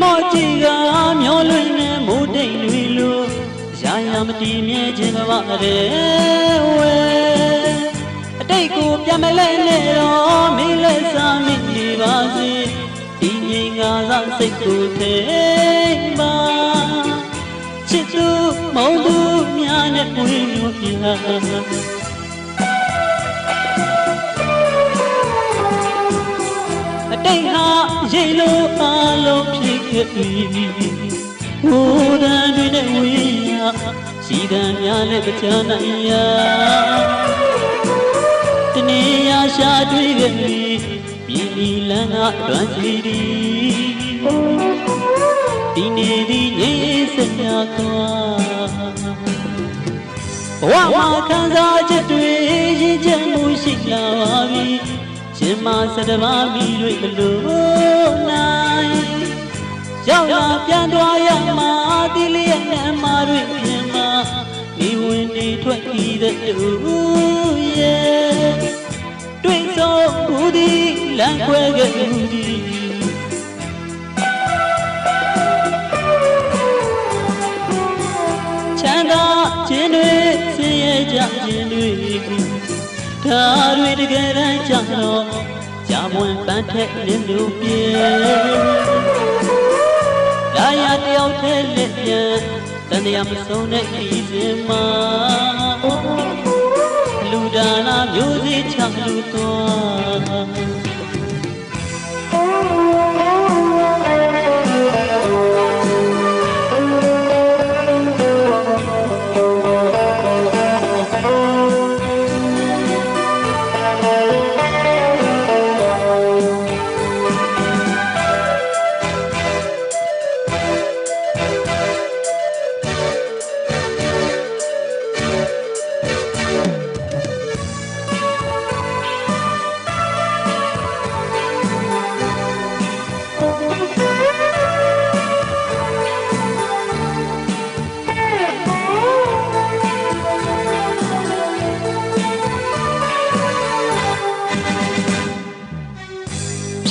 မော့ကြီးကမျောလွင်နဲ့မိုးတိမ်တွေလိုရာရာမတည်မြဲခြင်းပါတဲ့ဝဲအတိတ်ကိုပြန်မလဲနဲ့တော့မင်းလက်စားမိနေပါစေဒီငြိမ်ငါသာစိတ်ကိုထိန်ပါချစ်သူမုန်းသူများနဲ့ပွင့်လို့ပြအတိတ်ဟာရေလိုအလုံးဖြစ်ခဲ့ပြီဟိုးတန်တွေနဲ့ဝေးရစီတန်များနဲ့ကြမ်းနိုင်ရတနေ့ရရှာတွေ့ခဲ့ပြီမြည်လီလန်းကတွန်းစီဒီနေ့ဒီငြိမ်းစရာကွာဘဝမှာခံစားချက်တွေရည်ချက်မှုရှိလာပါပြီရှင်မစတမမီတွေမလို့နိုင်ရောက်လာပြန်သွားရမှာဒီလျက်နဲ့အမားတွေပြင်မှာဒီဝင်နေထွက်ပြီးတဲ့တူရဲ့တွေ့ဆုံးဘူးဒီလမ်းခွဲခဲ့ဘူးဒီချမ်းသာခြင်းတွေဆင်းရဲကြခြင်းတွေဒါတွေတကယ်တမ်းကြောင့်တော့ကြာမွန်ပန်းထက်လင်းလို့ပြေလာရတယောက်တည်းလက်ပြန်တန်တရားမဆုံးတဲ့ဤစဉ်မှာလူဒါနာမျိုးစေ့ချလူသွား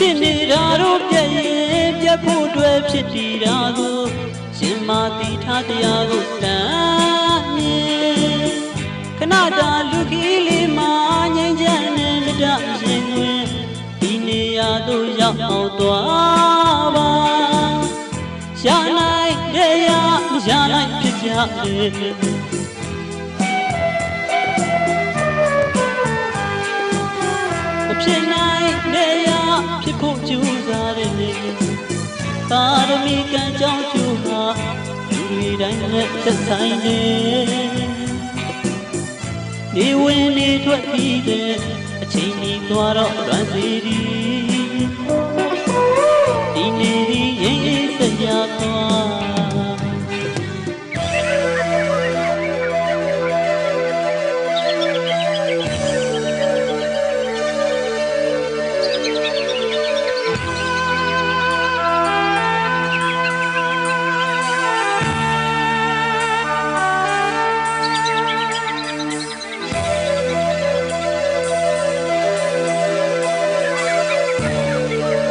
ဖြစ်နေတာတို့ပြည့်ရင်ပြတ်ဖို့အတွက်ဖြစ်တည်တာကိုရှင်မတိထားတရားကိုတမ်းမြင်ခဏတာလူကြီးလေးမှာငြိမ်းချမ်းနဲ့မတရှင်တွင်ဒီနေရာသို့ရောက်အောင်သွားပါရှာနိုင်တရားမရှာနိုင်ဖြစ်ကြတယ်ဖြစ်နိုင်နေရဖြစ်ဖို့ကြိုးစားတဲ့နေသာရမီကံကြောင့်ကျိုးဟာလူတွေတိုင်းနဲ့သက်ဆိုင်နေနေဝင်နေထွက်ပြီးတဲ့အချိန်ကြီးသွားတော့လွမ်းစီဒီနေ့ဒီရင်စရာသွား